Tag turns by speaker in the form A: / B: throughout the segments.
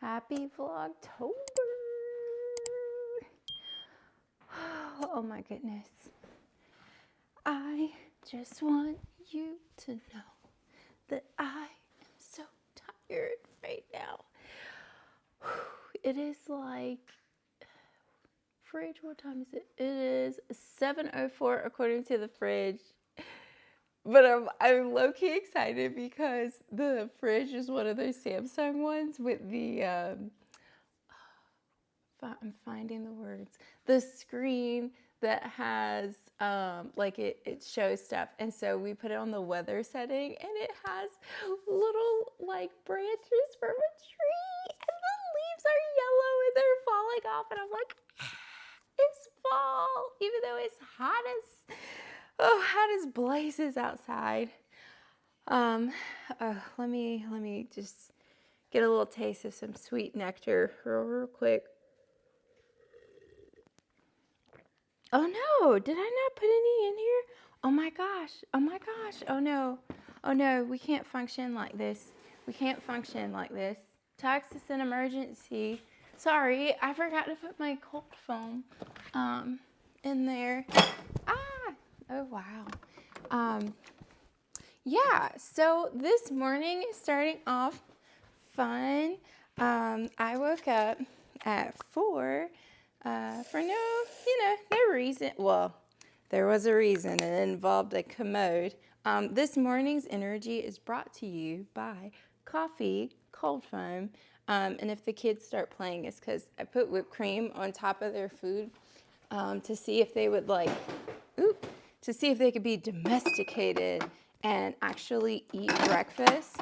A: Happy Vlogtober. Oh my goodness. I just want you to know that I am so tired right now. It is like, fridge, what time is it? It is 7:04 according to the fridge. But I'm low-key excited because the fridge is one of those Samsung ones with the, I'm finding the words, the screen that has, like it shows stuff. And so we put it on the weather setting and it has little like branches from a tree and the leaves are yellow and they're falling off. And I'm like, it's fall, even though it's hot as blazes outside. Let me just get a little taste of some sweet nectar real quick. Oh no, did I not put any in here? Oh my gosh, oh no, we can't function like this. Texas an emergency. Sorry, I forgot to put my cold foam in there. Oh wow. Yeah, so this morning is starting off fun. I woke up at 4 for no reason. Well, there was a reason, and it involved a commode. This morning's energy is brought to you by coffee, cold foam, and if the kids start playing, it's because I put whipped cream on top of their food to see if they would to see if they could be domesticated and actually eat breakfast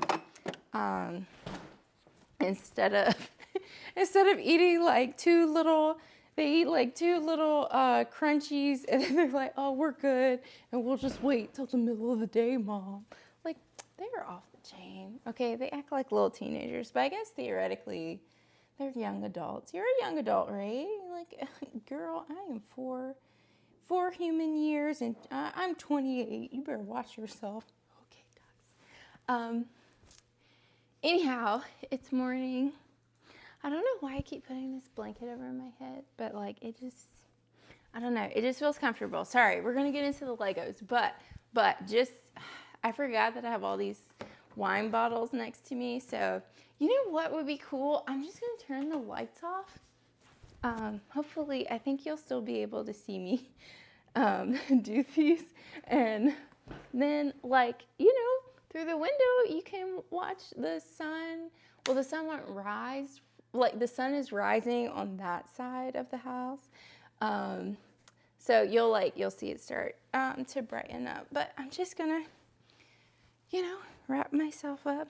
A: instead of eating like they eat like two little crunchies and then they're like, oh, we're good and we'll just wait till the middle of the day, Mom. Like, they're off the chain. Okay, they act like little teenagers, but I guess theoretically they're young adults. You're a young adult, right? Like, girl, I am four human years and I'm 28. You better watch yourself. Okay, guys. Anyhow, it's morning. I don't know why I keep putting this blanket over my head, but like I don't know. It just feels comfortable. Sorry, we're gonna get into the Legos, but just I forgot that I have all these wine bottles next to me. So you know what would be cool? I'm just gonna turn the lights off. Hopefully, I think you'll still be able to see me do these, and then through the window you can watch the sun. Well, the sun won't rise. Like, the sun is rising on that side of the house, so you'll see it start to brighten up. But I'm just gonna wrap myself up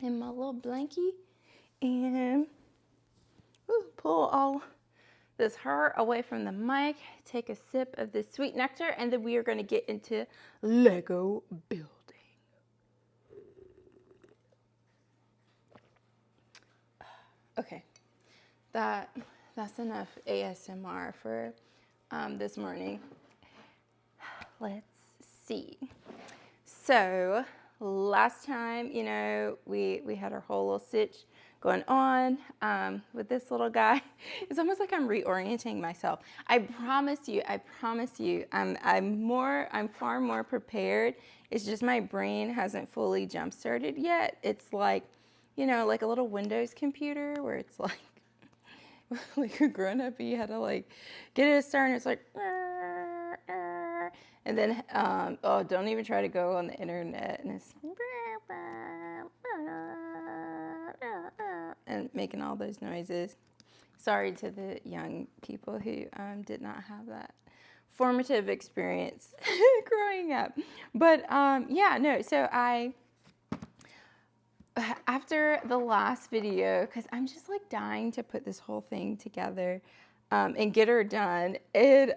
A: in my little blankie and pull all this hair away from the mic, take a sip of this sweet nectar, and then we are going to get into Lego building. Okay, that's enough ASMR for this morning. Let's see. So last time, we had our whole little sitch going on with this little guy. It's almost like I'm reorienting myself. I promise you, I'm far more prepared. It's just my brain hasn't fully jump started yet. It's like, like a little Windows computer where it's like a grown up, you had to like get it started and it's like, and then, don't even try to go on the internet and it's and making all those noises. Sorry to the young people who did not have that formative experience growing up. But so after the last video, because I'm just like dying to put this whole thing together and get her done, I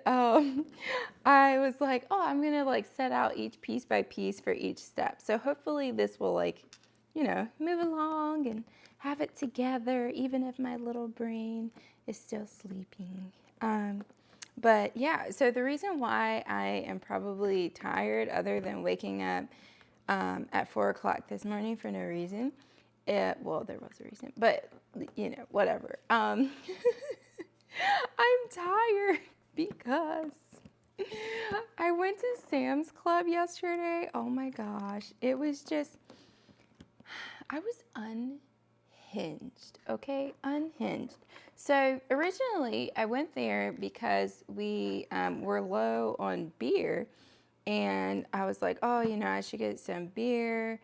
A: was like, oh, I'm gonna like set out each piece by piece for each step. So hopefully this will move along and have it together, even if my little brain is still sleeping. But yeah, so the reason why I am probably tired, other than waking up at 4 o'clock this morning for no reason, Well, there was a reason, but you know, whatever. I'm tired because I went to Sam's Club yesterday. Oh my gosh. It was just, I was unhinged, okay? Unhinged. So originally I went there because we were low on beer, and I was like, oh, you know, I should get some beer.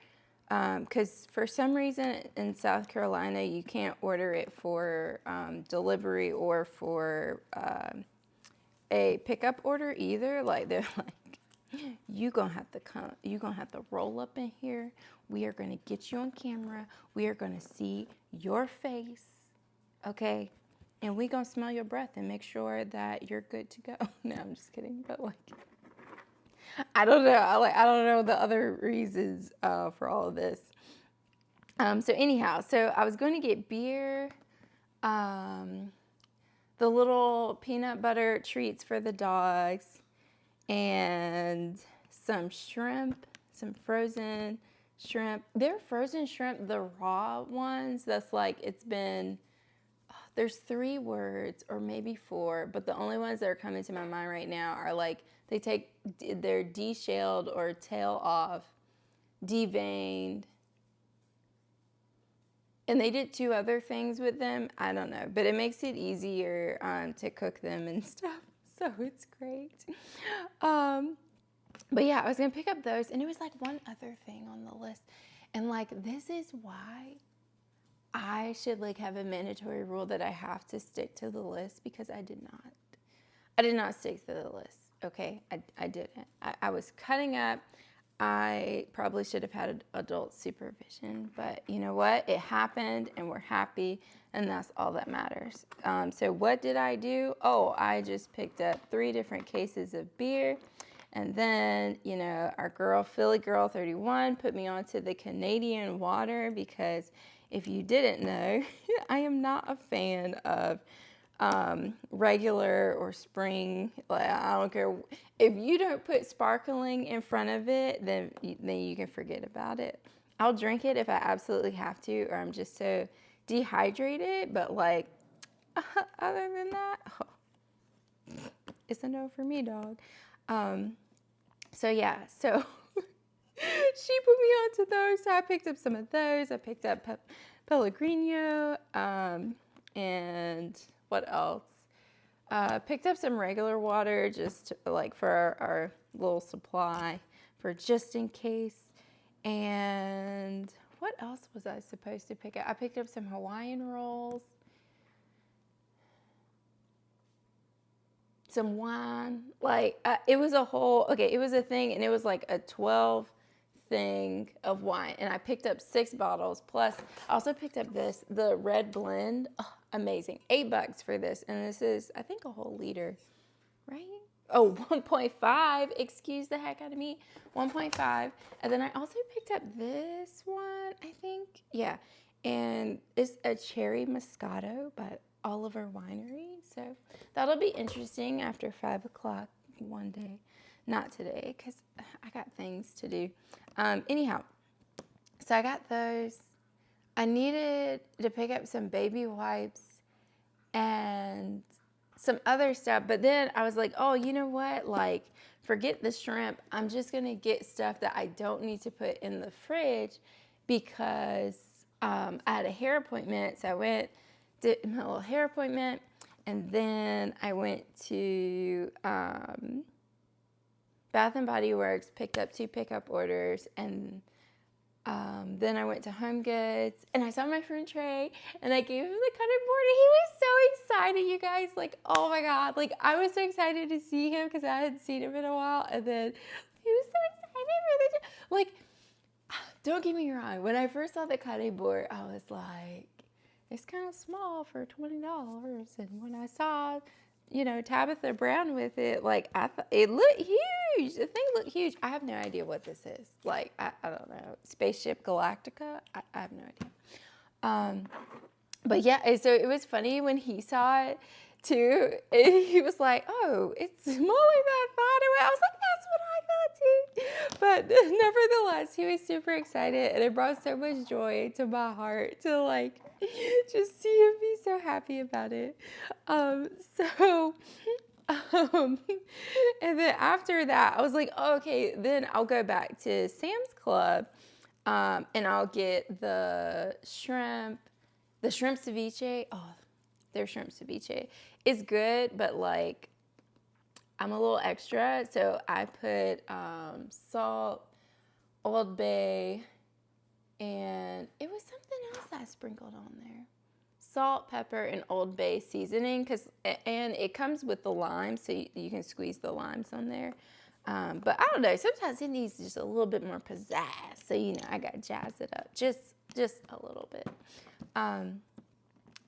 A: Because for some reason in South Carolina, you can't order it for delivery or for a pickup order either. Like, they're like, you gonna have to roll up in here. We are gonna get you on camera. We are gonna see your face, okay? And we gonna smell your breath and make sure that you're good to go. No, I'm just kidding. But like, I don't know. I don't know the other reasons for all of this. So anyhow, so I was going to get beer, the little peanut butter treats for the dogs, and some shrimp, some frozen shrimp. They're frozen shrimp, the raw ones. That's like, it's been, there's 3 words or maybe 4, but the only ones that are coming to my mind right now are like, they're de-shelled or tail off, deveined, and they did 2 other things with them. I don't know, but it makes it easier to cook them and stuff, so it's great. But yeah, I was gonna pick up those, and it was like one other thing on the list, and like, this is why I should like have a mandatory rule that I have to stick to the list, because I did not stick to the list. Okay, I didn't. I was cutting up. I probably should have had adult supervision, but you know what? It happened, and we're happy, and that's all that matters. So what did I do? Oh, I just picked up 3 different cases of beer, and then, you know, our girl, Philly Girl 31, put me onto the Canadian water, because if you didn't know, I am not a fan of regular or spring. Like, I don't care if you don't put sparkling in front of it, then you can forget about it. I'll drink it if I absolutely have to, or I'm just so dehydrated. But like, other than that, it's a no for me, dog. So yeah, so she put me onto those. So I picked up some of those. I picked up Pellegrino, and what else? Picked up some regular water, just like for our little supply, for just in case. And what else was I supposed to pick up? I picked up some Hawaiian rolls, some wine. Like, it was it was a thing, and it was like a 12 thing of wine, and I picked up 6 bottles, plus I also picked up the red blend. Oh, amazing. $8 for this, and this is, I think, a whole liter, right? Oh, 1.5, excuse the heck out of me, 1.5. And then I also picked up this one, I think, yeah, and it's a cherry Moscato by Oliver Winery, so that'll be interesting after 5 o'clock one day. Not today, because I got things to do. Anyhow, so I got those. I needed to pick up some baby wipes and some other stuff. But then I was like, oh, you know what? Like, forget the shrimp. I'm just going to get stuff that I don't need to put in the fridge, because I had a hair appointment. So I did my little hair appointment, and then I went to Bath and Body Works, picked up 2 pickup orders, and then I went to Home Goods, and I saw my friend Trey, and I gave him the cutting board, and he was so excited, you guys. Like, oh my God. Like, I was so excited to see him, because I hadn't seen him in a while, and then he was so excited for the, like, don't get me wrong. When I first saw the cutting board, I was like, it's kind of small for $20. And when I saw, you know, Tabitha Brown with it, like, I thought it looked huge. The thing looked huge. I have no idea what this is. Like, I don't know. Spaceship Galactica? I have no idea. But yeah, so it was funny when he saw it too. He was like, oh, it's smaller than I thought it was. I was like, that's what I thought too. But nevertheless, he was super excited, and it brought so much joy to my heart to like just see him be so happy about it. So, um, and then after that, I was like, oh, okay, then I'll go back to Sam's Club, and I'll get the shrimp ceviche. Oh, their shrimp ceviche is good, but like, I'm a little extra, so I put salt, Old Bay, and it was something else I sprinkled on there. Salt, pepper, and Old Bay seasoning, and it comes with the lime, so you can squeeze the limes on there. But I don't know, sometimes it needs just a little bit more pizzazz, so I got to jazz it up just a little bit.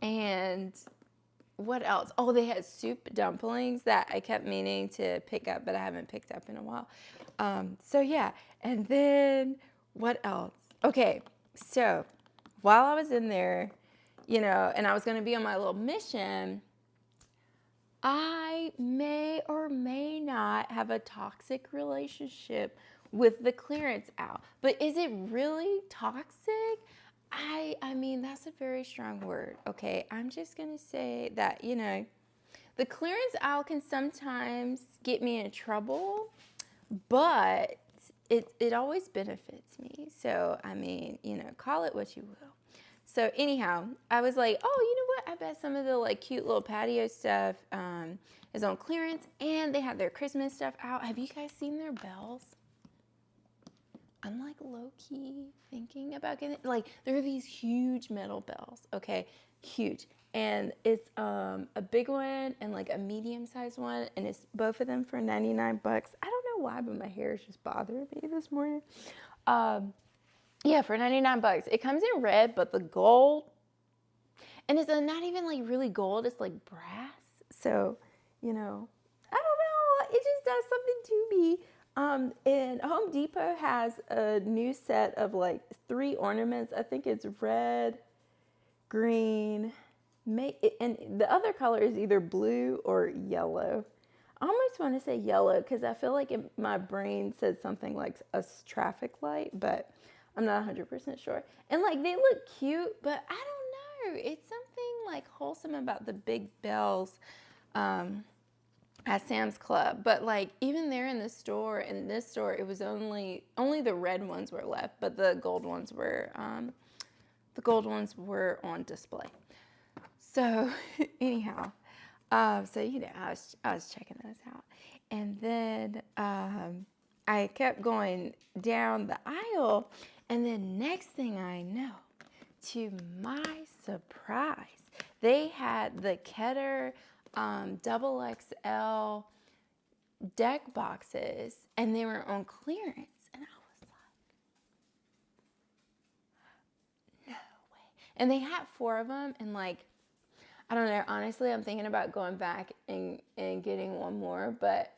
A: And what else? Oh, they had soup dumplings that I kept meaning to pick up, but I haven't picked up in a while. So yeah, and then what else? Okay, so while I was in there, and I was going to be on my little mission, I may or may not have a toxic relationship with the clearance aisle. But is it really toxic? I mean, that's a very strong word, okay? I'm just going to say that, the clearance aisle can sometimes get me in trouble, but it always benefits me. So, I mean, call it what you will. So anyhow, I was like, oh, you know what? I bet some of the like cute little patio stuff is on clearance, and they have their Christmas stuff out. Have you guys seen their bells? I'm like low-key thinking about getting it. Like, there are these huge metal bells, okay? Huge. And it's a big one and like a medium-sized one, and it's both of them for $99. I don't know why, but my hair is just bothering me this morning. Yeah, for $99. It comes in red, but the gold, and it's not even like really gold, it's like brass. So, I don't know, it just does something to me. And Home Depot has a new set of like 3 ornaments. I think it's red, green, and the other color is either blue or yellow. I almost want to say yellow because I feel like my brain said something like a traffic light, but I'm not 100% sure. And like they look cute, but I don't know. It's something like wholesome about the big bells at Sam's Club. But like even there in this store, it was only the red ones were left, but the gold ones were on display. So anyhow, I was checking those out, and then I kept going down the aisle, and then next thing I know, to my surprise, they had the Keter XXL deck boxes, and they were on clearance, and I was like, no way. And they had 4 of them, and like, I don't know, honestly, I'm thinking about going back and getting one more, but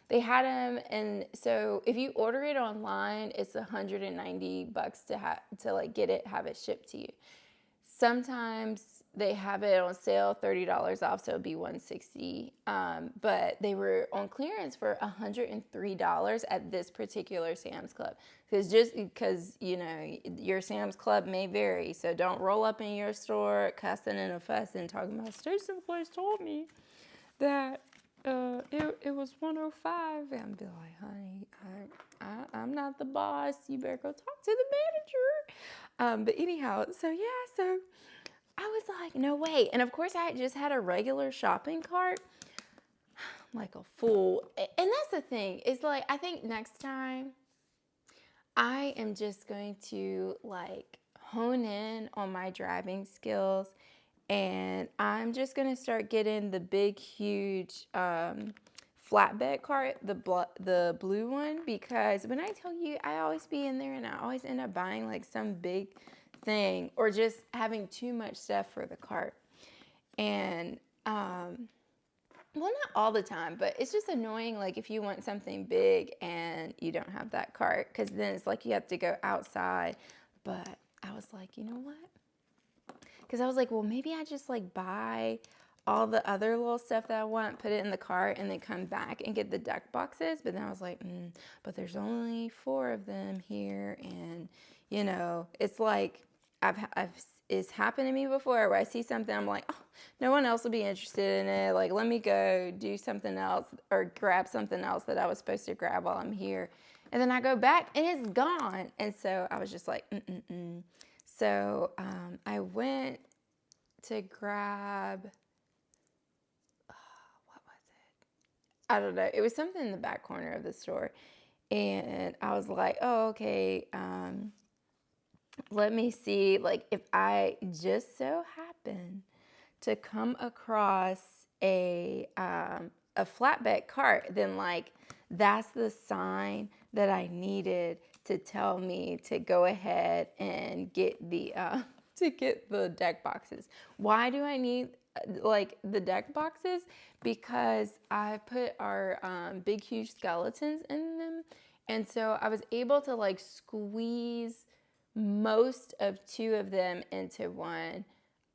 A: they had them, and so if you order it online, it's $190 to like get it, have it shipped to you. Sometimes they have it on sale, $30 off, so it'd be $160. But they were on clearance for $103 at this particular Sam's Club. Because your Sam's Club may vary, so don't roll up in your store cussing and a fussing, talking about StaceNthePlace told me that it was $105, and be like, honey, I'm not the boss. You better go talk to the manager. But anyhow, so I was like, no way. And of course, I just had a regular shopping cart, like a fool. And that's the thing. It's like, I think next time I am just going to like hone in on my driving skills, and I'm just going to start getting the big, huge flatbed cart, the blue one, because when I tell you, I always be in there and I always end up buying like some big thing or just having too much stuff for the cart. And well, not all the time, but it's just annoying, like if you want something big and you don't have that cart, because then it's like you have to go outside. But I was like, you know what? Because I was like, well, maybe I just like buy all the other little stuff that I want, put it in the cart, and then come back and get the deck boxes. But then I was like, but there's only 4 of them here. And, you know, it's like it's happened to me before where I see something, I'm like, oh, no one else will be interested in it. Like, let me go do something else or grab something else that I was supposed to grab while I'm here. And then I go back and it's gone. And so I was just like, So I went to grab, what was it? I don't know. It was something in the back corner of the store. And I was like, oh, okay. Let me see, like, if I just so happen to come across a flatbed cart, then like that's the sign that I needed to tell me to go ahead and get the deck boxes. Why do I need like the deck boxes? Because I put our big huge skeletons in them, and so I was able to like squeeze most of 2 of them into one.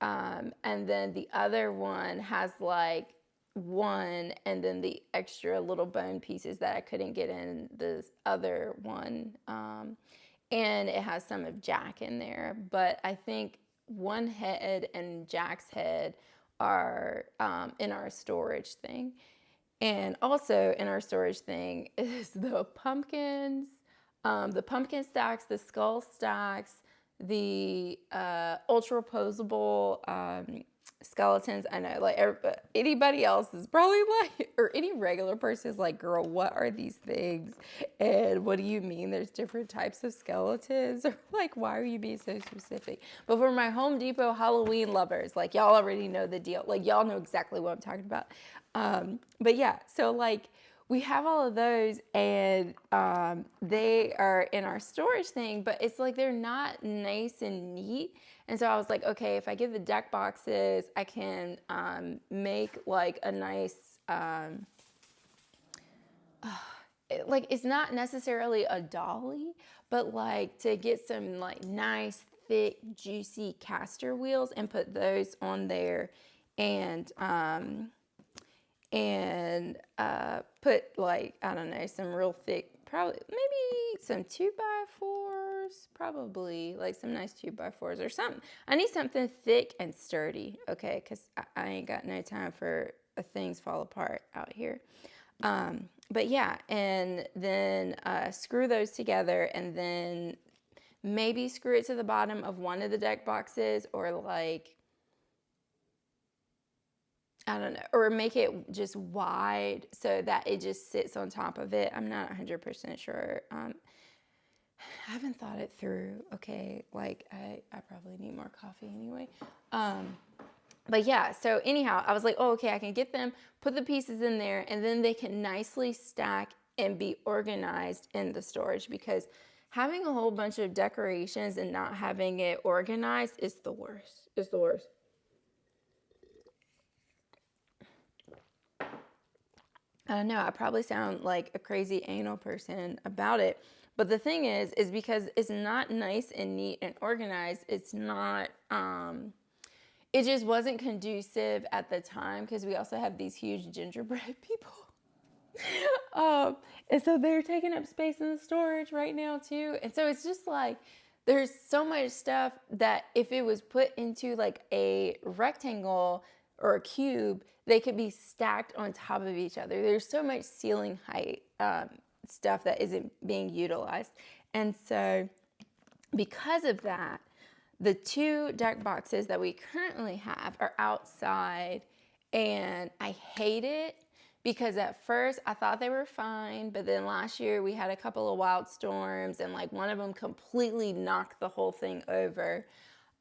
A: And then the other one has like 1, and then the extra little bone pieces that I couldn't get in this other one. And it has some of Jack in there. But I think one head and Jack's head are in our storage thing. And also in our storage thing is the pumpkins, the pumpkin stacks, the skull stacks, the ultra posable skeletons. I know, like anybody else is probably like, or any regular person is like, girl, what are these things? And what do you mean there's different types of skeletons? Or like, why are you being so specific? But for my Home Depot Halloween lovers, like y'all already know the deal. Like y'all know exactly what I'm talking about. But yeah, so like we have all of those, and they are in our storage thing, but it's like they're not nice and neat. And so I was like, okay, if I get the deck boxes, I can make like a nice, like it's not necessarily a dolly, but like to get some like nice, thick, juicy caster wheels and put those on there, and put like, I don't know, some real thick, probably maybe some 2x4s, probably like some nice 2x4s or something. I need something thick and sturdy, okay, because I ain't got no time for things fall apart out here. But yeah, and then screw those together, and then maybe screw it to the bottom of one of the deck boxes, or like, I don't know, or make it just wide so that it just sits on top of it. I'm not 100% sure. I haven't thought it through. Okay, like I probably need more coffee anyway. But yeah, so anyhow, I was like, oh, okay, I can get them, put the pieces in there, and then they can nicely stack and be organized in the storage, because having a whole bunch of decorations and not having it organized is the worst. It's the worst. I don't know, I probably sound like a crazy anal person about it. But the thing is because it's not nice and neat and organized, it's not, it just wasn't conducive at the time, because we also have these huge gingerbread people. And so they're taking up space in the storage right now too. And so it's just like, there's so much stuff that if it was put into like a rectangle or a cube, they could be stacked on top of each other. There's so much ceiling height stuff that isn't being utilized. And so because of that, the 2 deck boxes that we currently have are outside, and I hate it because at first I thought they were fine, but then last year we had a couple of wild storms, and like one of them completely knocked the whole thing over.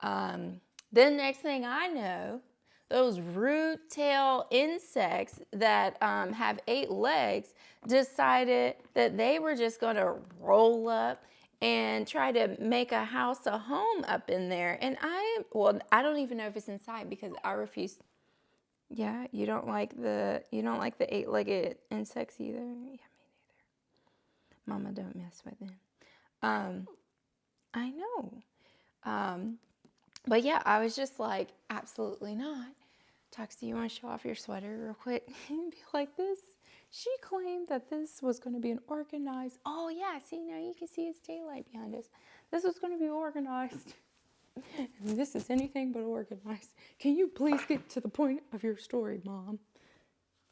A: Then next thing I know, those root tail insects that have 8 legs decided that they were just going to roll up and try to make a house, a home up in there. And I don't even know if it's inside, because I refuse. Yeah, you don't like the 8-legged insects either? Yeah, me neither. Mama, don't mess with them. I know. But yeah, I was just like, absolutely not. Tux, do you want to show off your sweater real quick? And be like, this, she claimed that this was going to be an organized, oh yeah, see, now you can see its daylight behind us. This was going to be organized. And this is anything but organized. Can you please get to the point of your story, Mom?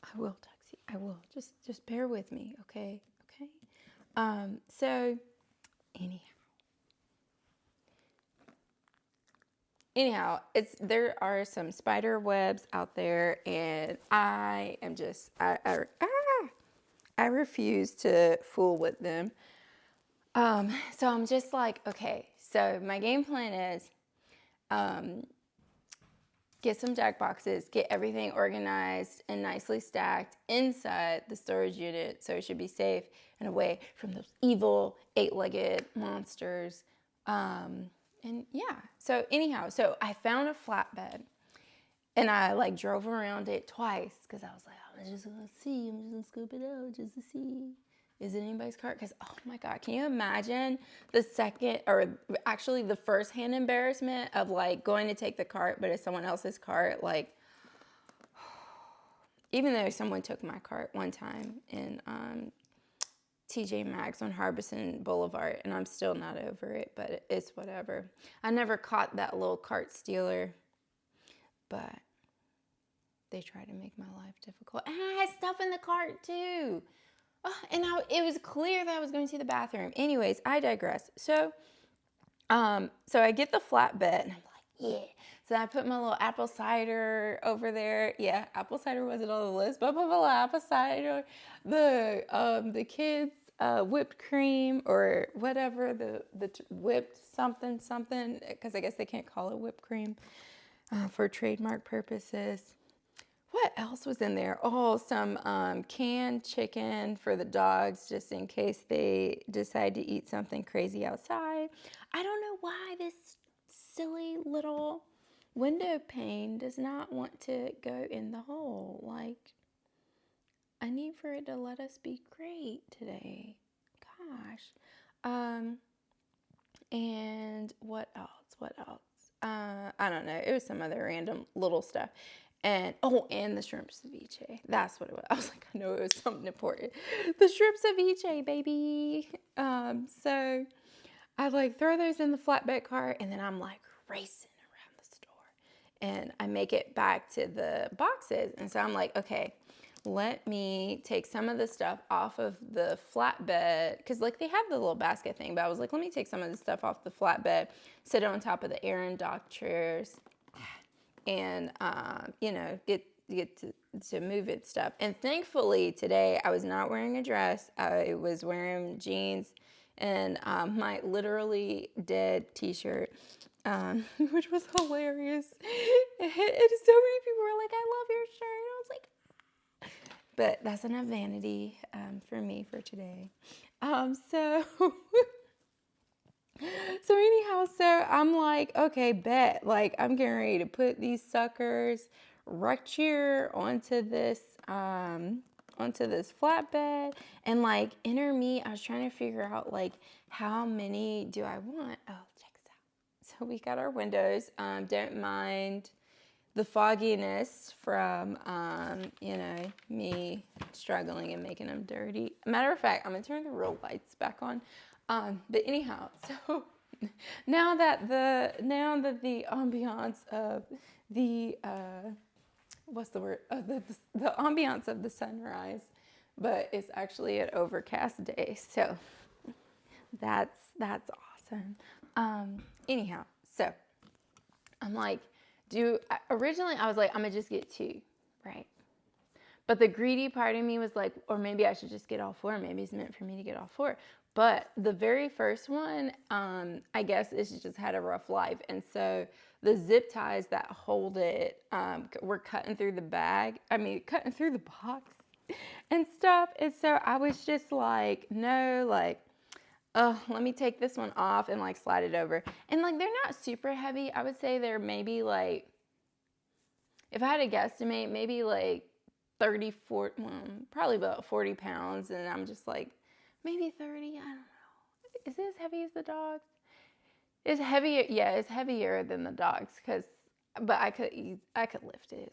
A: I will, Tuxie, I will. Just bear with me, okay? Okay? So, anyhow, there are some spider webs out there, and I am just I refuse to fool with them. So I'm just like, okay. So my game plan is, get some jack boxes, get everything organized and nicely stacked inside the storage unit, so it should be safe and away from those evil 8-legged monsters. And yeah, so anyhow, so I found a flatbed, and I like drove around it twice because I was like, I'm just gonna see, I'm just gonna scoop it out just to see, is it anybody's cart? Because oh my God, can you imagine the second, or actually the first-hand embarrassment of like going to take the cart, but it's someone else's cart? Like, even though someone took my cart one time in TJ Maxx on Harbison Boulevard, and I'm still not over it, but it's whatever. I never caught that little cart stealer, but they tried to make my life difficult. And I had stuff in the cart too. Oh, and it was clear that I was going to the bathroom. Anyways, I digress. So I get the flatbed, and I'm like, yeah. So I put my little apple cider over there. Yeah, apple cider wasn't on the list, but I put my little apple cider, the kids' whipped cream or whatever, the whipped something, because I guess they can't call it whipped cream for trademark purposes. What else was in there? Oh, some canned chicken for the dogs, just in case they decide to eat something crazy outside. I don't know why this silly little window pane does not want to go in the hole. Like, I need for it to let us be great today. Gosh. And what else? I don't know. It was some other random little stuff. And the shrimp ceviche. That's what it was. I was like, I know it was something important. The shrimp ceviche, baby. So I like throw those in the flatbed cart, and then I'm like racing around the store, and I make it back to the boxes. And so I'm like, okay, let me take some of the stuff off of the flatbed, because like they have the little basket thing, but I was like, let me take some of the stuff off the flatbed, sit on top of the Aaron Dock chairs, and get to move it stuff. And thankfully today I was not wearing a dress. I was wearing jeans and my literally dead t-shirt, which was hilarious. And so many people were like, I love your shirt. And I was like, but that's enough vanity for me for today. So anyhow, so I'm like, okay, bet. Like, I'm getting ready to put these suckers right here onto this flatbed. And like, enter me, I was trying to figure out like, how many do I want? Oh, check this out. So we got our windows. Don't mind the fogginess from, me struggling and making them dirty. Matter of fact, I'm gonna turn the real lights back on. But anyhow, so now that the ambiance of the the ambiance of the sunrise, but it's actually an overcast day, so that's awesome. Anyhow, so I'm like, originally I was like, I'm gonna just get 2, right? But the greedy part of me was like, or maybe I should just get all 4. Maybe it's meant for me to get all 4. But the very first one, I guess it's just had a rough life. And so the zip ties that hold it were cutting through the box and stuff. And so I was just like, no, like, let me take this one off and like slide it over. And like, they're not super heavy. I would say they're maybe like, if I had to guesstimate, maybe like 40, probably about 40 pounds. And I'm just like, maybe 30, I don't know. Is it as heavy as the dogs? It's heavier, yeah, it's heavier than the dogs, but I could lift it.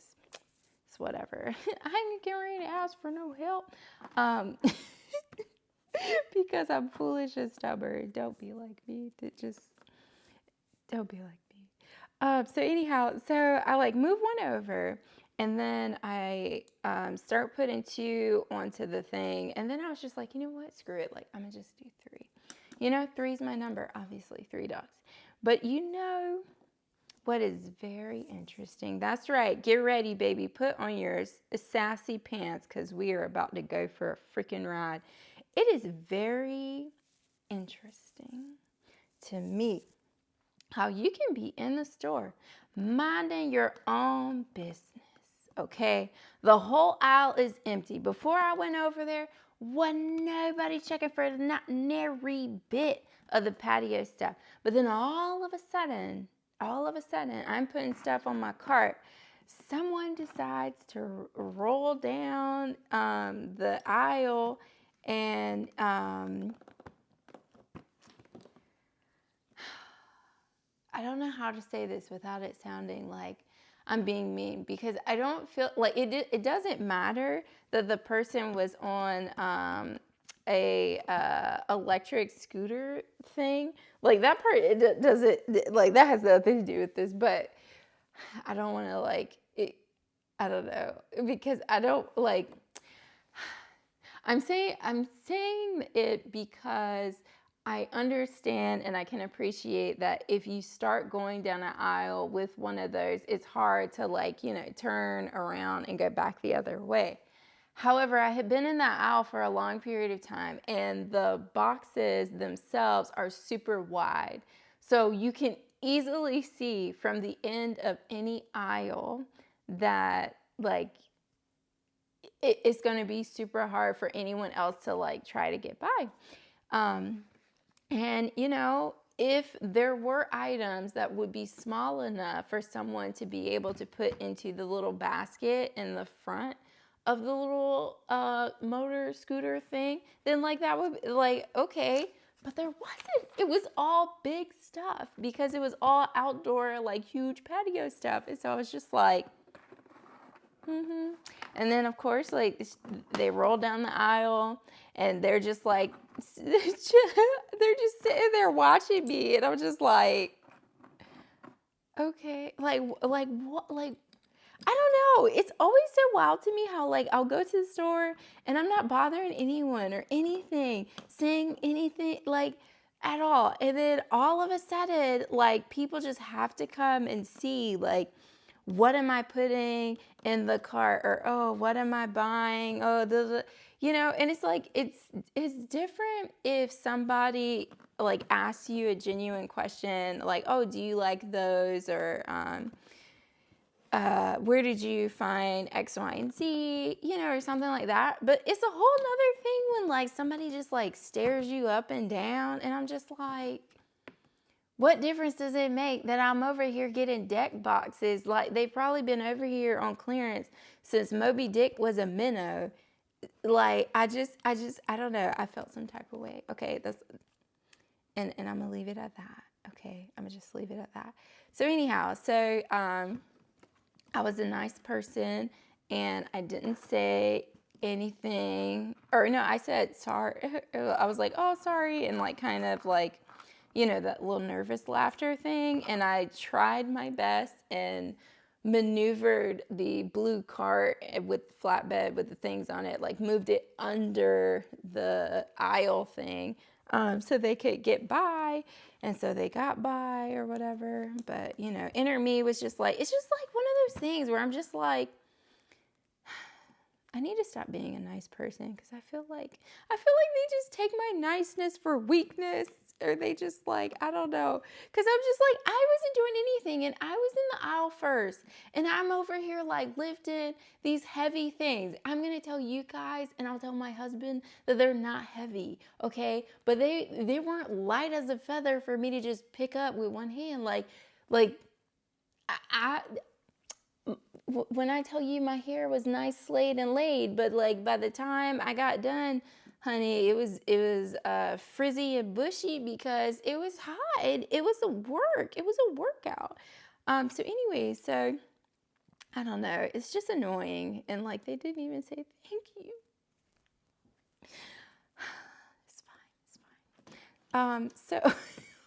A: whatever. I'm getting ready to ask for no help. Because I'm foolish and stubborn. Don't be like me. Don't be like me. So anyhow, so I like move one over, and then I start putting 2 onto the thing, and then I was just like, you know what? Screw it. Like, I'm gonna just do 3. You know, 3's my number, obviously, 3 dogs. But you know what is very interesting? That's right. Get ready, baby. Put on your sassy pants, because we are about to go for a freaking ride. It is very interesting to me how you can be in the store minding your own business, okay? The whole aisle is empty. Before I went over there, wasn't nobody checking for not nary bit of the patio stuff. But then all of a sudden, I'm putting stuff on my cart. Someone decides to roll down the aisle and I don't know how to say this without it sounding like I'm being mean, because I don't feel like it doesn't matter that the person was on a electric scooter thing. Like that part, it doesn't, like that has nothing to do with this, but I don't want to like it, I don't know, because I don't like, I'm saying it because I understand and I can appreciate that if you start going down an aisle with one of those, it's hard to like, you know, turn around and go back the other way. However, I had been in that aisle for a long period of time, and the boxes themselves are super wide. So you can easily see from the end of any aisle that like it's going to be super hard for anyone else to like try to get by. And, you know, if there were items that would be small enough for someone to be able to put into the little basket in the front of the little motor scooter thing, then like that would be like, okay. But there wasn't. It was all big stuff because it was all outdoor, like huge patio stuff. And so I was just like, And then, of course, like they roll down the aisle and they're just like, they're just sitting there watching me. And I'm just like, okay, like what, like, I don't know. It's always so wild to me how like I'll go to the store and I'm not bothering anyone or anything, saying anything like at all. And then all of a sudden, like people just have to come and see like, what am I putting in the cart, or oh, what am I buying? Oh, you know, and it's like it's different if somebody like asks you a genuine question, like, oh, do you like those, or where did you find X, Y, and Z, you know, or something like that. But it's a whole nother thing when like somebody just like stares you up and down, and I'm just like, what difference does it make that I'm over here getting deck boxes? Like they've probably been over here on clearance since Moby Dick was a minnow. Like I don't know. I felt some type of way. Okay, and I'm gonna leave it at that. Okay, I'm gonna just leave it at that. So anyhow, so I was a nice person and I didn't say anything, or no, I said sorry. I was like, oh, sorry, and like kind of like, you know, that little nervous laughter thing. And I tried my best and maneuvered the blue cart with flatbed with the things on it, like moved it under the aisle thing so they could get by. And so they got by or whatever. But, you know, inner me was just like, it's just like one of those things where I'm just like, I need to stop being a nice person, because I feel like they just take my niceness for weakness, or they just like, I don't know, because I'm just like, I wasn't doing anything and I was in the aisle first, and I'm over here like lifting these heavy things. I'm gonna tell you guys, and I'll tell my husband, that they're not heavy, okay? But they weren't light as a feather for me to just pick up with one hand. Like I when I tell you my hair was nice slayed and laid, but like by the time I got done, honey, it was frizzy and bushy because it was hot. It was a workout. So anyway, so I don't know. It's just annoying. And like, they didn't even say thank you. It's fine. It's fine. So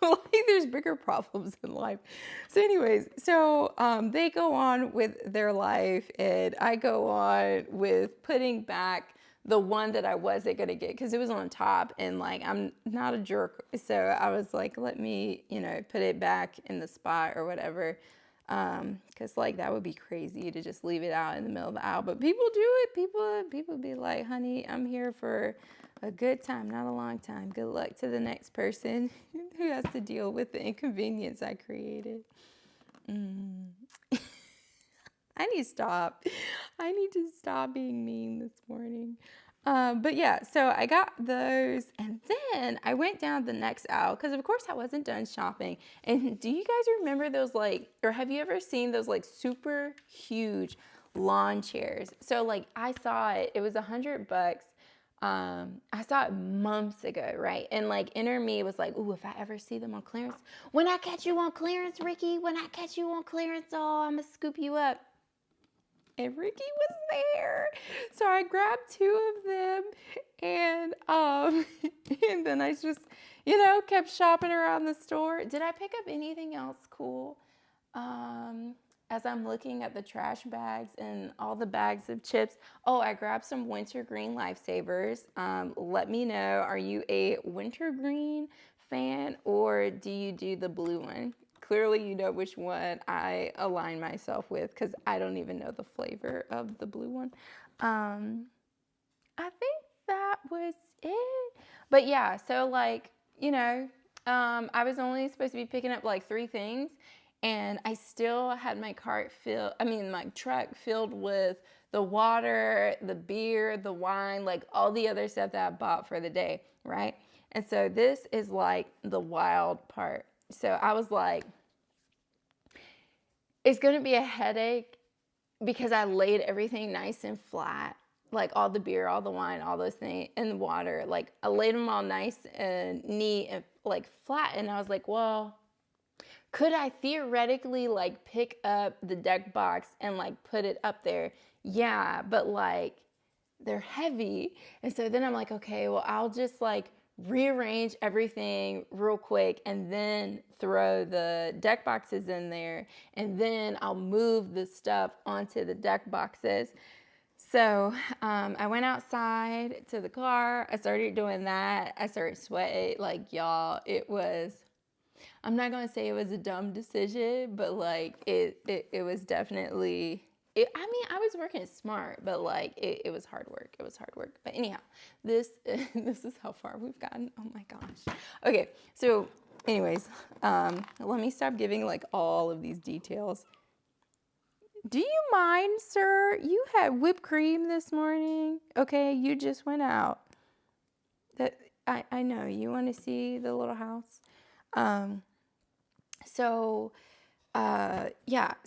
A: like, there's bigger problems in life. So anyways, so they go on with their life, and I go on with putting back the one that I wasn't going to get because it was on top, and like, I'm not a jerk. So I was like, let me, put it back in the spot or whatever. Cause like, that would be crazy to just leave it out in the middle of the aisle, but people do it. People be like, honey, I'm here for a good time, not a long time. Good luck to the next person who has to deal with the inconvenience I created. I need to stop. I need to stop being mean this morning. But yeah, so I got those, and then I went down the next aisle because of course I wasn't done shopping. And do you guys remember those, like, or have you ever seen those like super huge lawn chairs? So like, I saw it was $100. I saw it months ago, right? And like, inner me was like, ooh, if I ever see them on clearance, when I catch you on clearance, Ricky, when I catch you on clearance, oh, I'm gonna scoop you up. And Ricky was there. So I grabbed 2 of them, and and then I just, kept shopping around the store. Did I pick up anything else cool? As I'm looking at the trash bags and all the bags of chips. Oh, I grabbed some wintergreen lifesavers. Let me know, are you a wintergreen fan, or do you do the blue one? Clearly, you know which one I align myself with because I don't even know the flavor of the blue one. I think that was it. But yeah, so like, I was only supposed to be picking up like 3 things, and I still had my my truck filled with the water, the beer, the wine, like all the other stuff that I bought for the day, right? And so this is like the wild part. So I was like, it's going to be a headache because I laid everything nice and flat, like all the beer, all the wine, all those things, and the water. Like, I laid them all nice and neat and like flat. And I was like, well, could I theoretically like pick up the deck box and like put it up there? Yeah, but like, they're heavy. And so then I'm like, okay, well, I'll just like rearrange everything real quick and then throw the deck boxes in there, and then I'll move the stuff onto the deck boxes. So I went outside to the car. I started doing that. I started sweating. Like, y'all, I'm not going to say it was a dumb decision, but like, it was definitely, I was working smart, but like, it was hard work. It was hard work. But anyhow, this is how far we've gotten. Oh my gosh. Okay. So anyways, let me stop giving like all of these details. Do you mind, sir? You had whipped cream this morning. Okay. You just went out. I know you want to see the little house. So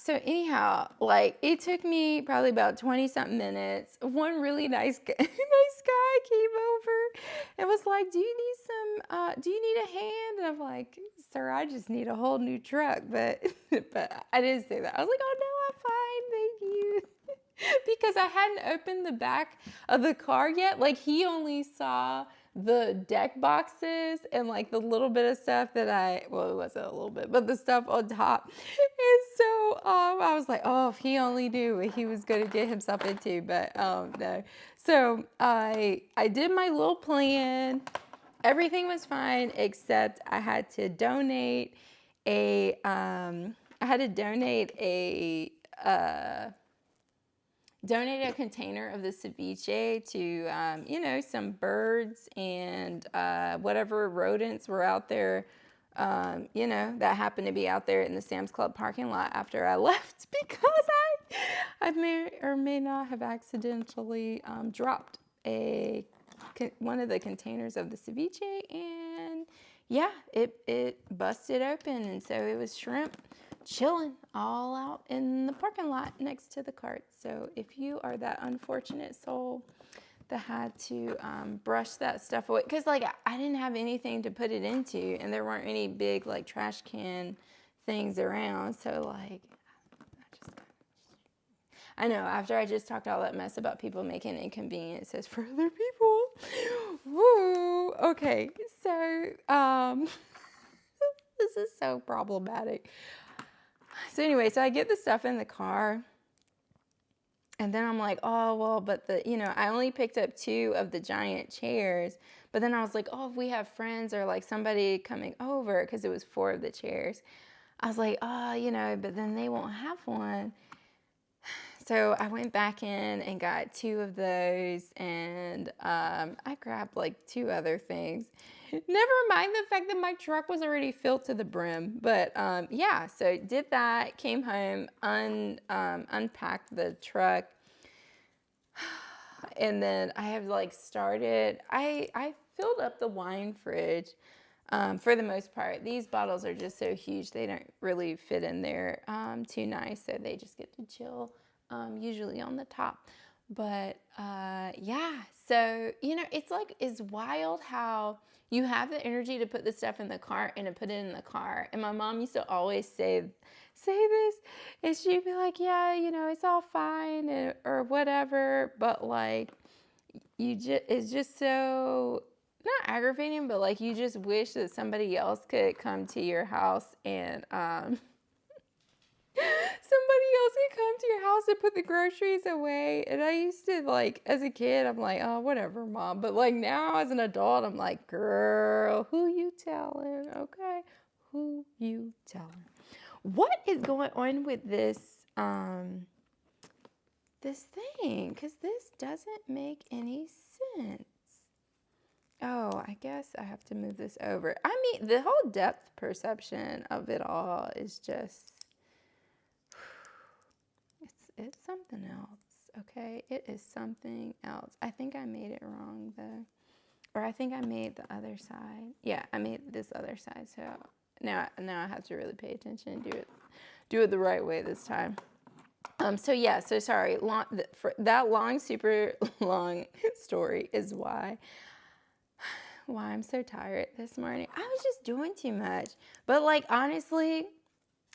A: anyhow, like, it took me probably about 20 something minutes. One really nice guy came over and was like, do you need a hand? And I'm like, sir, I just need a whole new truck. But I didn't say that. I was like, oh no, I'm fine. Thank you. Because I hadn't opened the back of the car yet. Like, he only saw the deck boxes and like the little bit of stuff that it wasn't a little bit, but the stuff on top. And so I was like, oh, if he only knew what he was going to get himself into. But no. So I did my little plan. Everything was fine, except I had to donate a container of the ceviche to, some birds and whatever rodents were out there, that happened to be out there in the Sam's Club parking lot after I left, because I may or may not have accidentally dropped one of the containers of the ceviche, and yeah, it busted open, and so it was shrimp chilling all out in the parking lot next to the cart. So if you are that unfortunate soul that had to brush that stuff away, because like, I didn't have anything to put it into, and there weren't any big like trash can things around, so like, I know, after I just talked all that mess about people making inconveniences for other people. Woo! Okay, so, this is so problematic. So anyway, so I get the stuff in the car. And then I'm like, oh, well, but I only picked up 2 of the giant chairs. But then I was like, oh, if we have friends or like somebody coming over, because it was 4 of the chairs. I was like, oh, but then they won't have one. So I went back in and got 2 of those, and I grabbed like 2 other things. Never mind the fact that my truck was already filled to the brim. But yeah, so did that, came home, unpacked the truck, and then I have like started, I filled up the wine fridge. For the most part, these bottles are just so huge, they don't really fit in there too nice, so they just get to chill, usually on the top. But yeah, so, it's wild how you have the energy to put the stuff in the car and to put it in the car. And my mom used to always say this, and she'd be like, yeah, it's all fine or whatever, but like, it's just so, not aggravating, but like you just wish that somebody else could come to your house and somebody else could come to your house and put the groceries away. And I used to, like, as a kid, I'm like, oh, whatever, Mom. But like now as an adult, I'm like, girl, who you telling? Okay, who you telling? What is going on with this this thing? Because this doesn't make any sense. Oh, I guess I have to move this over. I mean, the whole depth perception of it all is just, it's something else, okay? It is something else. I think I made it wrong, though. Or I think I made the other side. Yeah, I made this other side, so now I have to really pay attention and do it the right way this time. So sorry. For that long, super long story is why I'm so tired this morning. I was just doing too much. But like, honestly,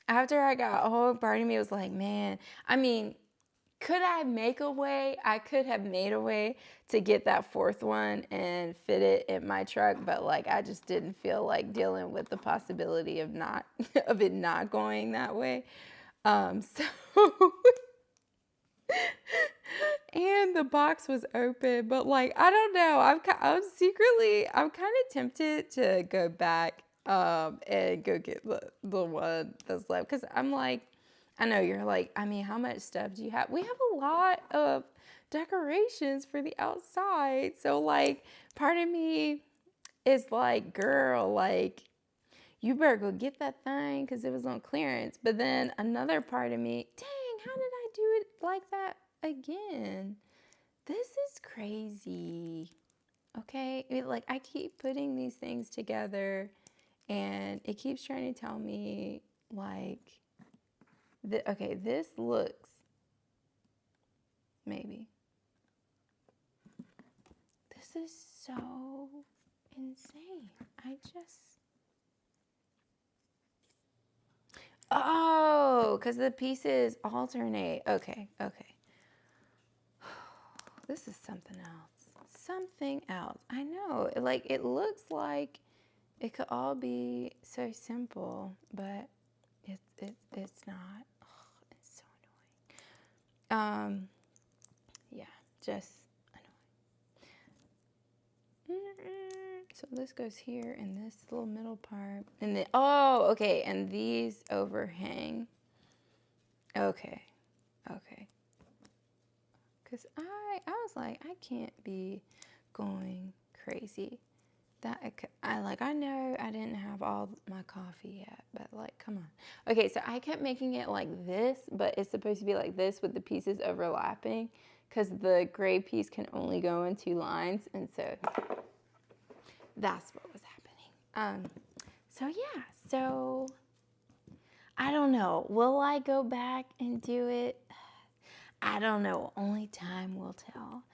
A: after I got home, part of me was like, man, I mean, could I make a way? I could have made a way to get that 4th one and fit it in my truck, but like, I just didn't feel like dealing with the possibility of it not going that way. So and the box was open, but like, I don't know. I'm kind of tempted to go back and go get the one that's left, because I'm like, I know you're like, I mean, how much stuff do you have? We have a lot of decorations for the outside, so like, part of me is like, girl, like, you better go get that thing because it was on clearance. But then another part of me, dang, how did I do it like that again? This is crazy. Okay, like, I keep putting these things together and it keeps trying to tell me like, okay, this looks, maybe. This is so insane. Oh, because the pieces alternate. Okay. This is something else. I know. Like, it looks like it could all be so simple, but it's not. Oh, it's so annoying. Yeah, just annoying. So this goes here in this little middle part, and then okay, and these overhang. Okay. Because I was like, I can't be going crazy. I know I didn't have all my coffee yet, but like, come on. Okay, so I kept making it like this, but it's supposed to be like this with the pieces overlapping, because the gray piece can only go in 2 lines, and so that's what was happening. So I don't know. Will I go back and do it? I don't know. Only time will tell.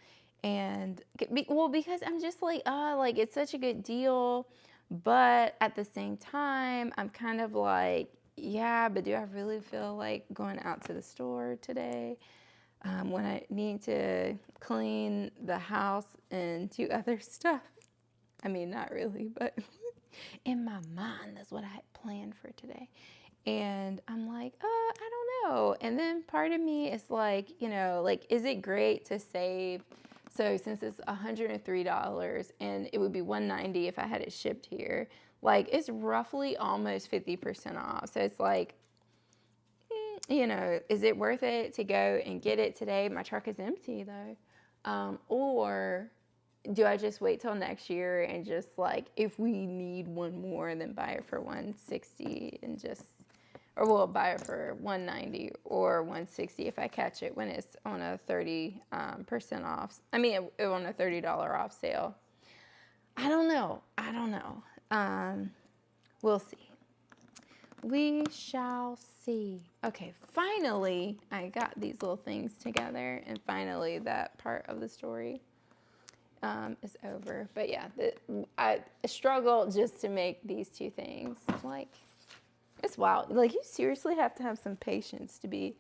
A: And because I'm just like, it's such a good deal, but at the same time, I'm kind of like, yeah, but do I really feel like going out to the store today? when I need to clean the house and do other stuff. I mean, not really, but in my mind, that's what I had planned for today. And I'm like, I don't know. And then part of me is like, like, is it great to save? So since it's $103 and it would be $190 if I had it shipped here, like it's roughly almost 50% off. So it's like, is it worth it to go and get it today? My truck is empty though. Or do I just wait till next year and just like, if we need one more, then buy it for $160 and just, or we'll buy it for $190 or $160 if I catch it when it's on a 30% off. I mean, on a $30 off sale. I don't know. We'll see. We shall see. Okay, finally, I got these little things together, and finally that part of the story is over. But yeah, I struggled just to make these two things. Like, it's wild. Like, you seriously have to have some patience to be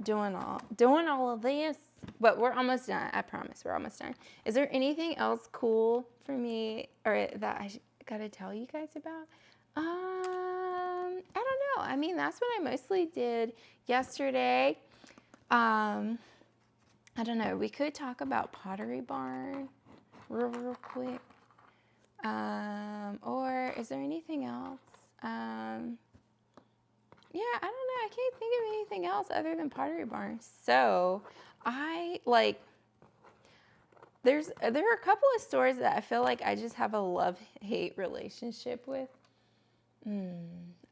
A: doing all of this. But we're almost done. I promise, we're almost done. Is there anything else cool for me or that I gotta tell you guys about? I don't know. I mean, that's what I mostly did yesterday. I don't know. We could talk about Pottery Barn real quick. Or is there anything else? Yeah, I don't know. I can't think of anything else other than Pottery Barn. So there are a couple of stores that I feel like I just have a love-hate relationship with.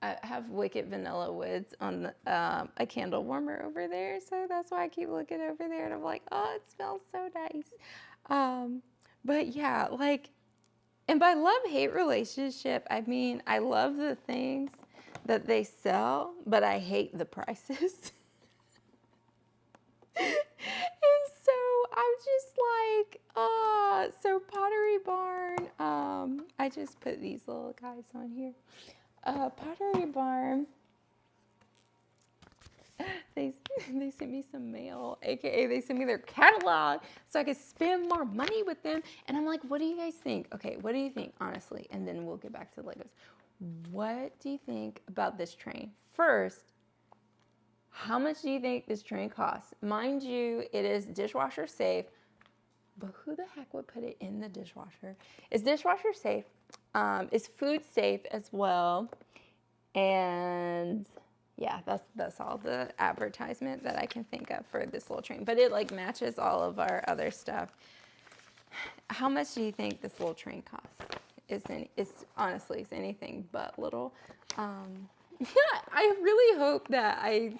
A: I have Wicked Vanilla Woods on a candle warmer over there, so that's why I keep looking over there, and I'm like, oh, it smells so nice. But yeah, like, and by love-hate relationship, I mean I love the things that they sell, but I hate the prices. And so I'm just like, so Pottery Barn, I just put these little guys on here. Pottery Barn, they sent me some mail, aka they sent me their catalog so I could spend more money with them. And I'm like, what do you guys think? Okay, what do you think, honestly? And then we'll get back to the Legos. What do you think about this train? First, how much do you think this train costs? Mind you, it is dishwasher safe, but who the heck would put it in the dishwasher? It's dishwasher safe. It's food safe as well. And yeah, that's all the advertisement that I can think of for this little train. But it like matches all of our other stuff. How much do you think this little train costs? It's honestly, it's anything but little. Yeah, I really hope that I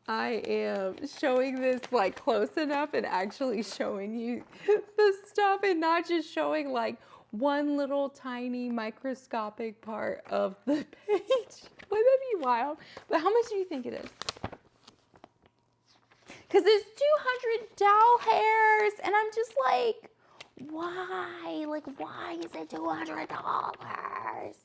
A: am showing this like close enough and actually showing you the stuff and not just showing like one little tiny microscopic part of the page. Wouldn't that be wild? But how much do you think it is? Because it's 200 doll hairs, and I'm just like, why? Like, why is it $200?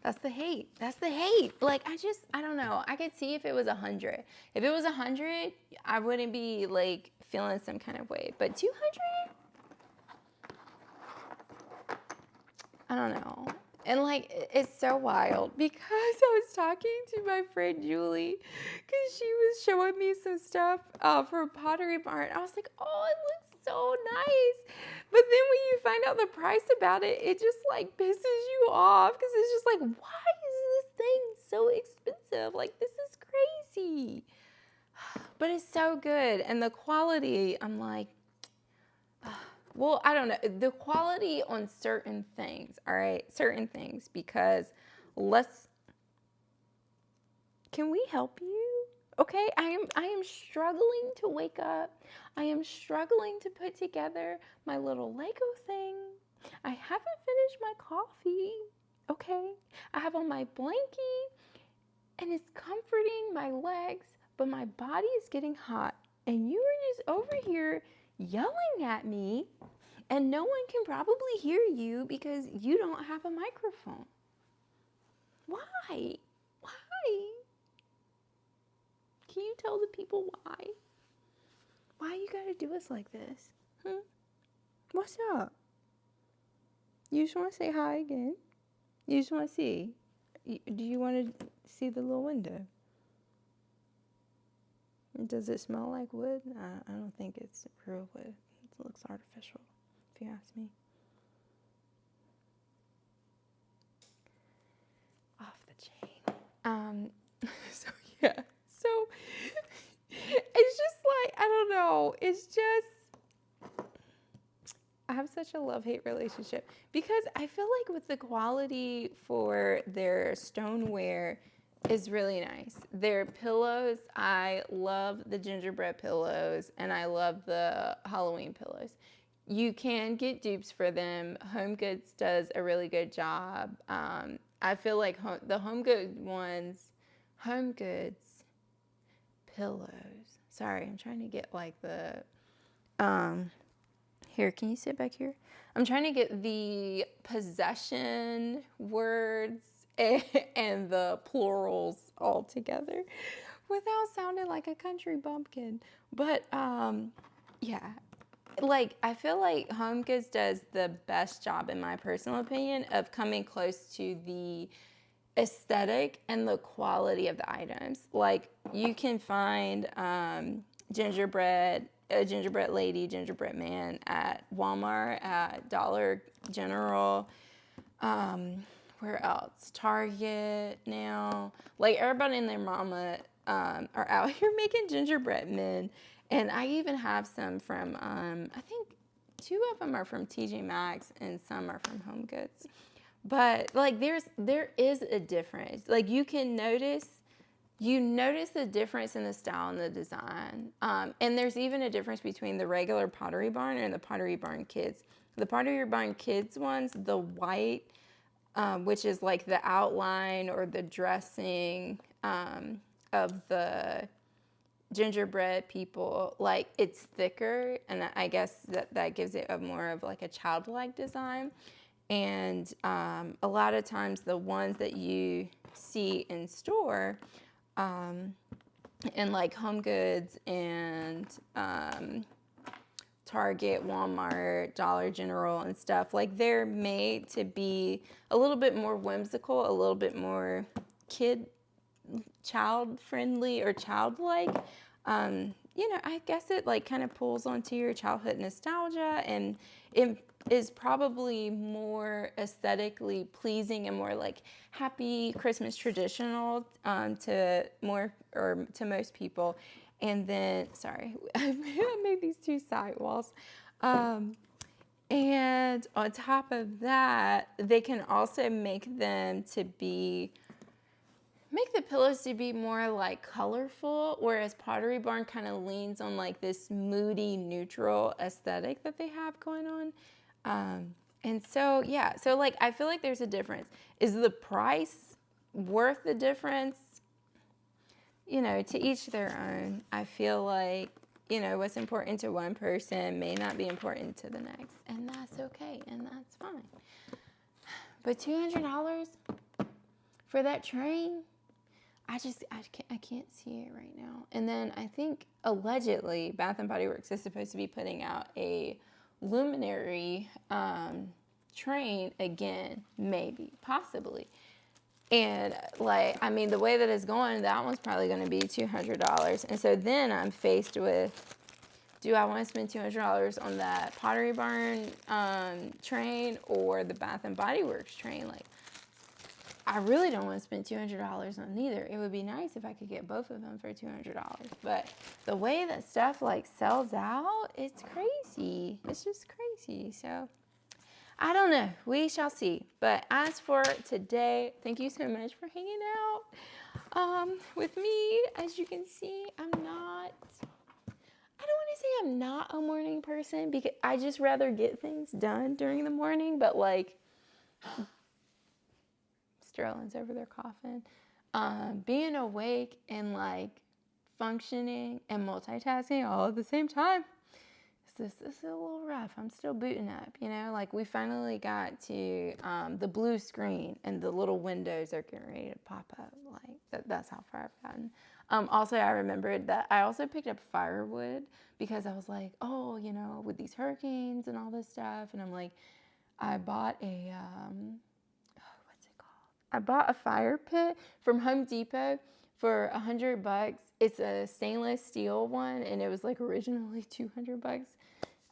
A: That's the hate. That's the hate. Like, I don't know. I could see if it was 100. If it was 100, I wouldn't be like feeling some kind of way. But 200? I don't know. And like, it's so wild because I was talking to my friend Julie because she was showing me some stuff from Pottery Barn. I was like, oh, it looks so nice. But then when you find out the price about it, it just like pisses you off because it's just like, why is this thing so expensive? Like, this is crazy. But it's so good. And the quality, I'm like, well, I don't know. The quality on certain things, all right? Certain things, because can we help you? Okay, I am struggling to wake up. I am struggling to put together my little Lego thing. I haven't finished my coffee, okay? I have on my blankie, and it's comforting my legs, but my body is getting hot. And you are just over here yelling at me, and no one can probably hear you because you don't have a microphone. Why? Why? Why? Can you tell the people why? Why you gotta do us like this? What's up? You just want to say hi again? You just want to see? Do you want to see the little window? Does it smell like wood? I don't think it's real wood. It looks artificial, if you ask me. Off the chain. So yeah. So it's just like, I don't know. It's just, I have such a love-hate relationship because I feel like with the quality for their stoneware is really nice. Their pillows, I love the gingerbread pillows and I love the Halloween pillows. You can get dupes for them. Home Goods does a really good job. I feel like the Home Goods pillows. Sorry, I'm trying to get like the, here, can you sit back here? I'm trying to get the possession words and the plurals all together without sounding like a country bumpkin. But, yeah. Like, I feel like Home Goods does the best job, in my personal opinion, of coming close to the aesthetic and the quality of the items. Like, you can find a gingerbread lady, gingerbread man at Walmart, at Dollar General, where else? Target now. Like, everybody and their mama are out here making gingerbread men. And I even have some from, I think 2 of them are from TJ Maxx and some are from Home Goods. But like there is a difference. Like you notice the difference in the style and the design. And there's even a difference between the regular Pottery Barn and the Pottery Barn Kids. The Pottery Barn Kids ones, the white, which is like the outline or the dressing of the gingerbread people, like it's thicker, and I guess that gives it a more of like a childlike design. And a lot of times the ones that you see in store in like Home Goods and Target, Walmart, Dollar General and stuff, like they're made to be a little bit more whimsical, a little bit more child friendly or childlike. I guess it like kind of pulls onto your childhood nostalgia, and it is probably more aesthetically pleasing and more like happy Christmas traditional to most people. And then, sorry, I made these 2 side walls. And on top of that, they can also make the pillows to be more like colorful, whereas Pottery Barn kind of leans on like this moody, neutral aesthetic that they have going on. And so, yeah, so like I feel like there's a difference. Is the price worth the difference? To each their own. I feel like, what's important to one person may not be important to the next, and that's okay, and that's fine. But $200 for that train? I can't see it right now. And then I think allegedly Bath & Body Works is supposed to be putting out a luminary train again, maybe, possibly. And the way that it's going, that one's probably going to be $200. And so then I'm faced with, do I want to spend $200 on that Pottery Barn train or the Bath & Body Works train? Like, I really don't want to spend $200 on neither. It would be nice if I could get both of them for $200. But the way that stuff like sells out, it's crazy. It's just crazy. So I don't know. We shall see. But as for today, thank you so much for hanging out with me. As you can see, I don't want to say I'm not a morning person because I just rather get things done during the morning. But like, Sterling's over there coughing. Being awake and like functioning and multitasking all at the same time This is a little rough. I'm still booting up, you know? Like, we finally got to the blue screen, and the little windows are getting ready to pop up. Like, that's how far I've gotten. Also, I remembered that I also picked up firewood because I was like, oh, you know, with these hurricanes and all this stuff. And I'm like, I bought a, what's it called? I bought a fire pit from Home Depot for $100. It's a stainless steel one, and it was like originally $200.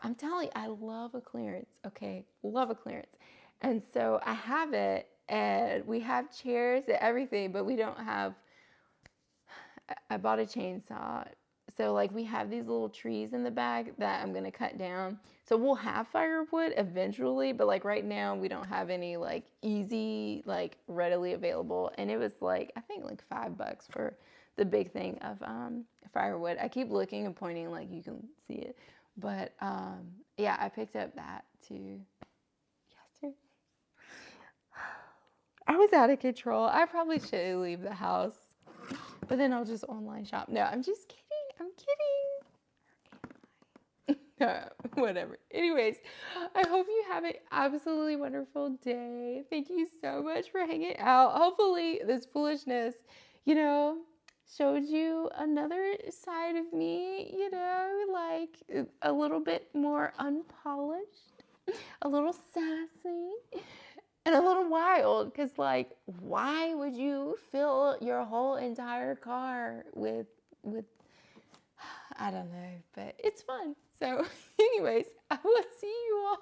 A: I'm telling you, I love a clearance, okay? Love a clearance. And so I have it, and we have chairs and everything, but we don't have, I bought a chainsaw. So like we have these little trees in the back that I'm gonna cut down. So we'll have firewood eventually, but like right now we don't have any like easy, like readily available. And it was like, I think like $5 for the big thing of firewood. I keep looking and pointing like you can see it. But yeah, I picked up that too yesterday. I was out of control. I probably shouldn't leave the house, but then I'll just online shop. No, I'm just kidding. I'm kidding. No, whatever. Anyways, I hope you have an absolutely wonderful day. Thank you so much for hanging out. Hopefully this foolishness, you know, showed you another side of me, you know, like a little bit more unpolished, a little sassy, and a little wild. Because, like, why would you fill your whole entire car with, I don't know, but it's fun. So, anyways, I will see you all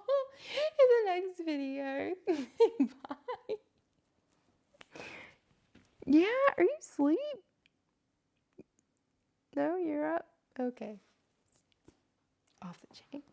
A: in the next video. Bye. Yeah, are you asleep? No, you're up? Okay. Off the chain.